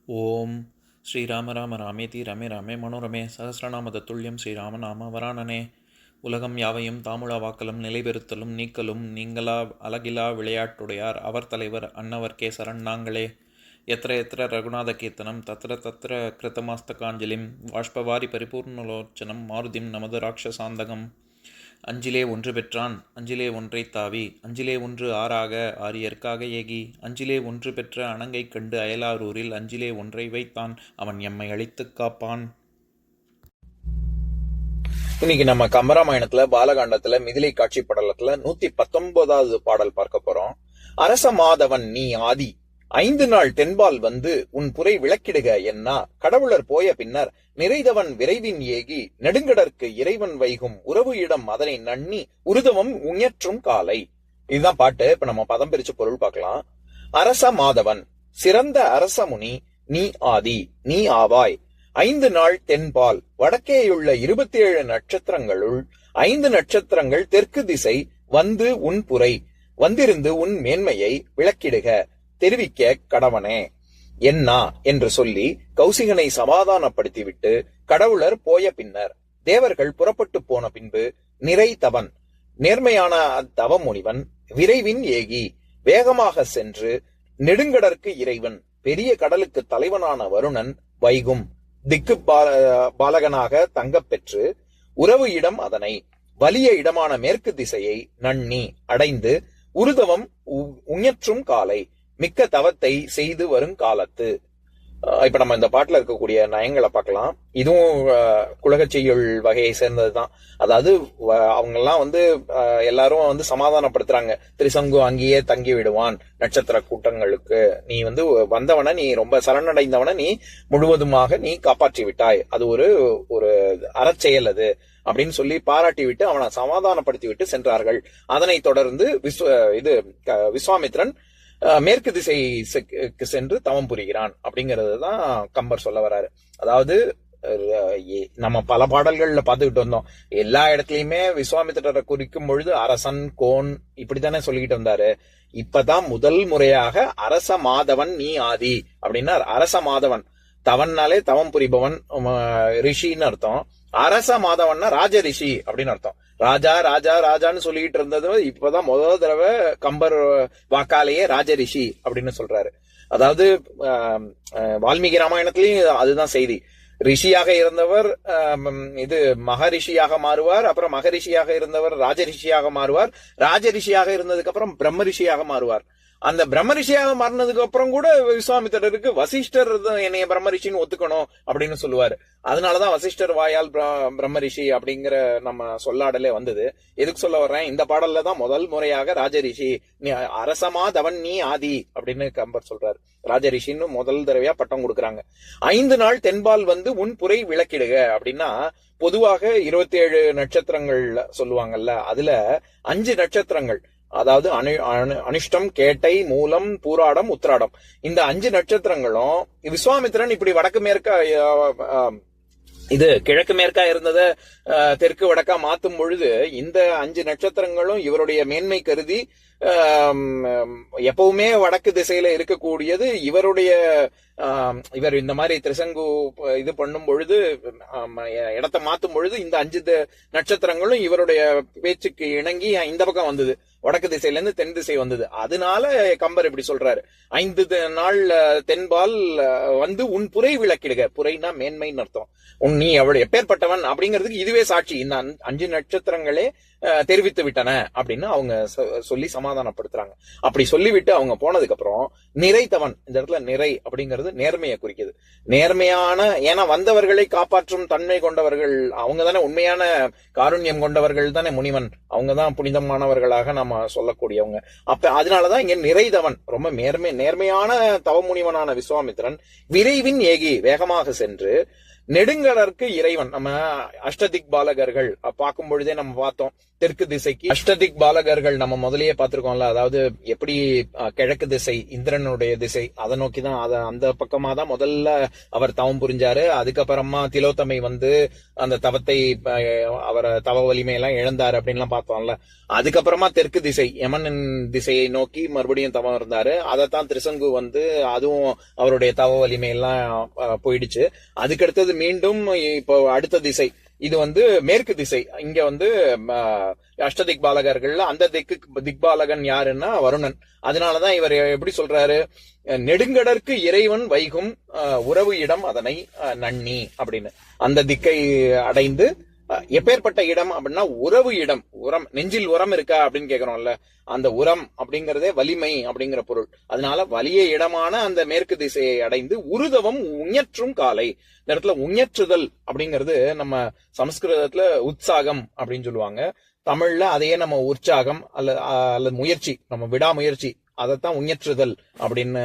ஓம் ஸ்ரீராம ராம ராமேதி ரமே ராமே மனோரமே சகசிரநாம தத்துல்யம் ஸ்ரீராம நாம வராணனே. உலகம் யாவையும் தாமுழா வாக்கலும் நிலைபெறுத்தலும் நீக்கலும் நீங்களா அழகிலா விளையாட்டுடையார் அவர் தலைவர் அன்னவர் சரண் நாங்களே. எத்திர எத்திர ரகுநாத கீர்த்தனம் தத்திர தத்திர கிருத்தமாஸ்தகாஞ்சலிம் வாஷ்பவாரி பரிபூர்ணலோச்சனம் மாருதிம் நமது ராட்சசாந்தகம். அஞ்சிலே ஒன்று பெற்றான் அஞ்சிலே ஒன்றை தாவி அஞ்சிலே ஒன்று ஆறாக ஆரியர்க்காக ஏகி அஞ்சிலே ஒன்று பெற்ற அணங்கை கண்டு அயலாரூரில் அஞ்சிலே ஒன்றை வைத்தான் அவன் எம்மை அழித்துக் காப்பான். இன்னைக்கு நம்ம கம்பராமாயணத்துல பாலகாண்டத்துல மிதிலை காட்சி படலத்துல 119வது பாடல் பார்க்க போறோம். அரச மாதவன் நீ ஆதி 5 நாள் தென்பால் வந்து உன் புரை விளக்கிடுக என்னா கடவுளர் போய பின்னர் நிறைதவன் விரைவின் ஏகி நெடுங்கடற்கு இறைவன் வைகும் உறவு இடம் அதனை நன்னி உருதவம் உயற்றும் காலை. இதுதான் பாட்டு. இப்ப நம்ம பதம் பிரிச்சு பொருள் பார்க்கலாம். அரச மாதவன் சிறந்த அரச முனி நீ ஆதி நீ ஆவாய். 5 நாள் தென்பால் வடக்கேயுள்ள 27 நட்சத்திரங்களுள் 5 நட்சத்திரங்கள் தெற்கு திசை வந்து உன் புரை வந்திருந்து உன் மேன்மையை விளக்கிடுக தெரிவிக்க கடவனே என்னா என்று சொல்லி கௌசிகனை சமாதானப்படுத்திவிட்டு கடவுளர் போய பின்னர் தேவர்கள் புறப்பட்டு போன பின்பு நிறைதவன் நேர்மையான அத்தவ முனிவன் விரைவின் ஏகி வேகமாக சென்று நெடுங்கடற்கு இறைவன் பெரிய கடலுக்கு தலைவனான வருணன் வைகும் திக்கு பாலகனாக தங்கப் பெற்று உறவு இடம் அதனை வலிய இடமான மேற்கு திசையை நன்னி அடைந்து உருதவம் உயற்றும் காலை மிக்க தவத்தை செய்து வரும் காலத்து. இப்ப நம்ம இந்த பாட்டுல இருக்கக்கூடிய நயங்களை பார்க்கலாம். இதுவும் குலகச் செய்யுள் வகையை சேர்ந்ததுதான். அதாவது அவங்க எல்லாம் எல்லாரும் சமாதானப்படுத்துறாங்க. திரிசங்கு அங்கேயே தங்கி விடுவான் நட்சத்திர கூட்டங்களுக்கு. நீ வந்தவன நீ ரொம்ப சரணடைந்தவன நீ முழுவதுமாக நீ காப்பாற்றி விட்டாய். அது ஒரு அறச்செயல் அது அப்படின்னு சொல்லி பாராட்டி விட்டு அவனை சமாதானப்படுத்தி விட்டு சென்றார்கள். அதனை தொடர்ந்து விஸ்வாமித்ரன் மேற்கு திசைக்கு சென்று தவம் புரிகிறான் அப்படிங்கறது தான் கம்பர் சொல்ல வர்றாரு. அதாவது நம்ம பல பாடல்கள்ல பாத்துக்கிட்டு வந்தோம். எல்லா இடத்துலயுமே விஸ்வாமித்திரரை குறிக்கும் பொழுது அரசன் கோன் இப்படித்தானே சொல்லிக்கிட்டு வந்தாரு. இப்பதான் முதல் முறையாக அரச மாதவன் நீ ஆதி அப்படின்னா அரச மாதவன் தவன்னாலே தவம் புரிபவன் ரிஷின்னு அர்த்தம். அரச மாதவன்னா ராஜ ரிஷி அப்படின்னு அர்த்தம். ராஜா ராஜா ராஜான்னு சொல்லிட்டு இருந்தது இப்பதான் முதல் தடவை கம்பர் வாக்காலேயே ராஜ ரிஷி அப்படின்னு சொல்றாரு. அதாவது வால்மீகி ராமாயணத்திலயும் அதுதான் செய்தி. ரிஷியாக இருந்தவர் மகரிஷியாக மாறுவார். அப்புறம் மகரிஷியாக இருந்தவர் ராஜரிஷியாக மாறுவார். ராஜரிஷியாக இருந்ததுக்கு அப்புறம் பிரம்ம ரிஷியாக மாறுவார். அந்த பிரம்மரிஷியாக மாறினதுக்கு அப்புறம் கூட விஸ்வாமித்திரருக்கு வசிஷ்டர் என்னைய பிரம்மரிஷின்னு ஒத்துக்கணும் அப்படின்னு சொல்லுவாரு. அதனாலதான் வசிஷ்டர் வாயால் பிரம்மரிஷி அப்படிங்கிற நம்ம சொல்லாடலே வந்தது. எதுக்கு சொல்ல வர்றேன், இந்த பாடல்ல தான் முதல் முறையாக ராஜரிஷி அரசமா தவன் நீ ஆதி அப்படின்னு கம்பர் சொல்றாரு. ராஜரிஷின்னு முதல் தடவையா பட்டம் கொடுக்கறாங்க. 5 நாள் தென்பால் வந்து உன் புரை விளக்கிடுக அப்படின்னா பொதுவாக 27 நட்சத்திரங்கள் சொல்லுவாங்கல்ல, அதுல 5 நட்சத்திரங்கள், அதாவது அனிஷ்டம் கேட்டை மூலம் பூராடம் உத்திராடம், இந்த 5 நட்சத்திரங்களும் விஸ்வாமித்திரன் இப்படி வடக்கு மேற்கா கிழக்கு மேற்கா இருந்தத தெற்கு வடக்கா மாத்தும் பொழுது இந்த 5 நட்சத்திரங்களும் இவருடைய மேன்மை கருதி எப்பவுமே வடக்கு திசையில இருக்கக்கூடியது இவர் இந்த மாதிரி திரிசங்கு இது பண்ணும் பொழுது இடத்தை மாத்தும் பொழுது இந்த 5 நட்சத்திரங்களும் இவருடைய பேச்சுக்கு இணங்கி இந்த பக்கம் வந்தது, வடக்கு திசையில இருந்து தென் திசை வந்தது. அதனால கம்பர் இப்படி சொல்றாரு. 5 நாள் தென்பால் வந்து உன் புரை விளக்கிடுக. புரைனா மேன்மைன்னு அர்த்தம். நீ அவள் எப்பேற்பட்டவன் அப்படிங்கிறதுக்கு இதுவே சாட்சி. இந்த 5 நட்சத்திரங்களே தெரிவித்து விட்டன அப்படின்னு அவங்க சொல்லி சமாதானப்படுத்துறாங்க. அப்படி சொல்லிவிட்டு அவங்க போனதுக்கு அப்புறம் நிறைத்தவன், இந்த இடத்துல நிறை அப்படிங்கிறது நேர்மையை குறிக்குது. நேர்மையான, ஏன்னா வந்தவர்களை காப்பாற்றும் தன்மை கொண்டவர்கள் அவங்க தானே, உண்மையான காருண்யம் கொண்டவர்கள் தானே முனிவன். அவங்கதான் புனிதமானவர்களாக நம்ம சொல்லக்கூடியவங்க. அப்ப அதனாலதான் இங்க நிறைதவன் ரொம்ப நேர்மையான தவமுனிவனான விஸ்வாமித்திரன் விரைவின் ஏகி வேகமாக சென்று நெடுங்கடற்கு இறைவன், நம்ம அஷ்டதிக் பாலகர்கள் பார்க்கும் பொழுதே நம்ம பார்த்தோம். தெற்கு திசைக்கு அஷ்டதிக் பாலகர்கள் நம்ம முதலியே பார்த்திருக்கோம்ல. அதாவது எப்படி கிழக்கு திசை இந்திரனுடைய திசை, அதை நோக்கிதான் அந்த பக்கமா தான் முதல்ல அவர் தவம் புரிஞ்சாரு. அதுக்கப்புறமா திலோத்தமை வந்து அந்த தவத்தை அவரை தவ வலிமையெல்லாம் இழந்தாரு அப்படின்லாம் பார்த்தோம்ல. அதுக்கப்புறமா தெற்கு திசை யமனின் திசையை நோக்கி மறுபடியும் தவம் இருந்தாரு. அதைத்தான் திரிசங்கு வந்து அதுவும் அவருடைய தவ வலிமையெல்லாம் போயிடுச்சு. அதுக்கடுத்தது மீண்டும் இப்போ அடுத்த திசை இது வந்து மேற்கு திசை. இங்க வந்து அஷ்டதிக் பாலகர்கள்ல அந்த திக்பாலகன் யாருன்னா வருணன். அதனாலதான் இவர் எப்படி சொல்றாரு, நெடுங்கடற்கு இறைவன் வைகும் உறவு இடம் அதனை நன்னி அப்படின்னு. அந்த திக்கை அடைந்து எப்பேற்பட்ட இடம் அப்படின்னா உறவு இடம். உரம், நெஞ்சில் உரம் இருக்கா அப்படின்னு கேக்குறோம்ல, அந்த உரம் அப்படிங்கறதே வலிமை அப்படிங்கிற பொருள். அதனால வலிய இடமான அந்த மேற்கு திசையை அடைந்து உருதவம் உஞற்றும் காலை. இந்த இடத்துல உஞற்றுதல் அப்படிங்கிறது நம்ம சமஸ்கிருதத்துல உற்சாகம் அப்படின்னு சொல்லுவாங்க. தமிழ்ல அதையே நம்ம உற்சாகம் அல்லது முயற்சி, நம்ம விடாமுயற்சி, அதைத்தான் உஞற்றுதல் அப்படின்னு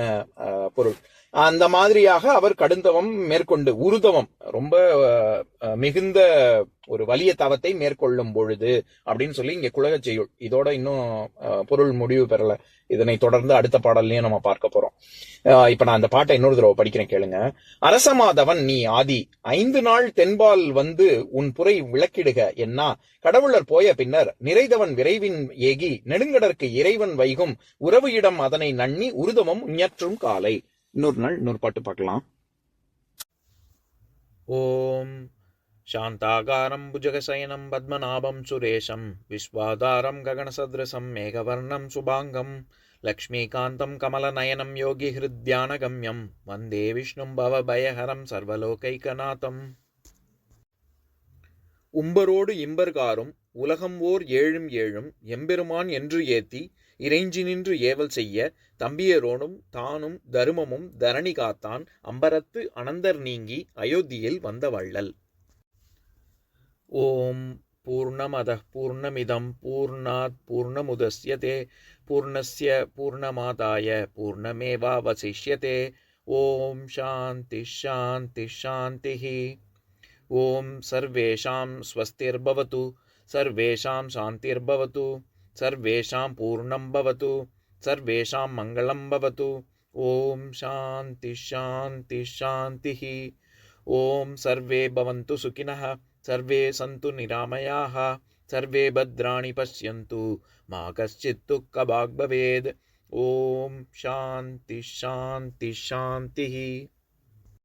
பொருள். அந்த மாதிரியாக அவர் கடுந்தவம் மேற்கொண்டு உருதவம் ரொம்ப மிகுந்த ஒரு வலிய தவத்தை மேற்கொள்ளும் பொழுது அப்படின்னு சொல்லி இங்க குலக செய்யுள். இதோட இன்னும் பொருள் முடிவு பெறல. இதனை தொடர்ந்து அடுத்த பாடல்லையும் நம்ம பார்க்க போறோம். இப்ப நான் அந்த பாட்டை இன்னொரு தடவை படிக்கிறேன், கேளுங்க. அரசமாதவன் நீ ஆதி 5 நாள் தென்பால் வந்து உன் புரை விளக்கிடுக என்னா கடவுளர் போய பின்னர் நிறைதவன் விரைவின் ஏகி நெடுங்கடற்கு இறைவன் வைகும் உறவு இடம் அதனை நன்னி உருதவம் உஞற்றும் காலை. இன்னொரு நாள் இன்னொரு பாட்டு பார்க்கலாம். ஓம் சாந்தாகாரம் புஜகசயனம் பத்மநாபம் சுரேஷம் விஸ்வாதாரம் ககனசத்ரசம் மேகவர்ணம் சுபாங்கம் லக்ஷ்மீகாந்தம் கமலநயனம் யோகி ஹிருத்யானகம்யம் வந்தே விஷ்ணும் பவபயஹரம் சர்வலோகைகநாதம். உம்பரோடு இம்பர்காரும் உலகம் ஓர் ஏழும் ஏழும் எம்பெருமான் என்று ஏத்தி இறைஞ்சி நின்று ஏவல் செய்ய தம்பியரோடும் தானும் தருமமும் தரணி காத்தான் அம்பரத்து அனந்தர் நீங்கி அயோத்தியில் வந்த வள்ளல். ஓம் பூர்ணமத பூர்ணமிதம் பூர்ணாத் பூர்ணமுதஸ்யதே பூர்ணஸ்ய பூர்ணமாதாய பூர்ணமேவாவசிஷ்யதே. ஓம் சாந்தி சாந்தி சாந்திஹி. ஓம் சர்வேஷாம் ஸ்வஸ்திர்பவது சர்வேஷாம் சாந்திர்பவது சர்வேஷாம் பூர்ணம் பவது சர்வேஷாம் மங்களம் பவது. ஓம் சாந்தி சாந்தி சாந்திஹி. ஓம் சர்வே பவந்து சுகினஹ சர்வே சந்து நிராமயாஹ சர்வே பத்ராணி பஷ்யந்து மா கஷ்சித் துக்கபாக் பவேத். ஓம் சாந்தி சாந்தி சாந்திஹி.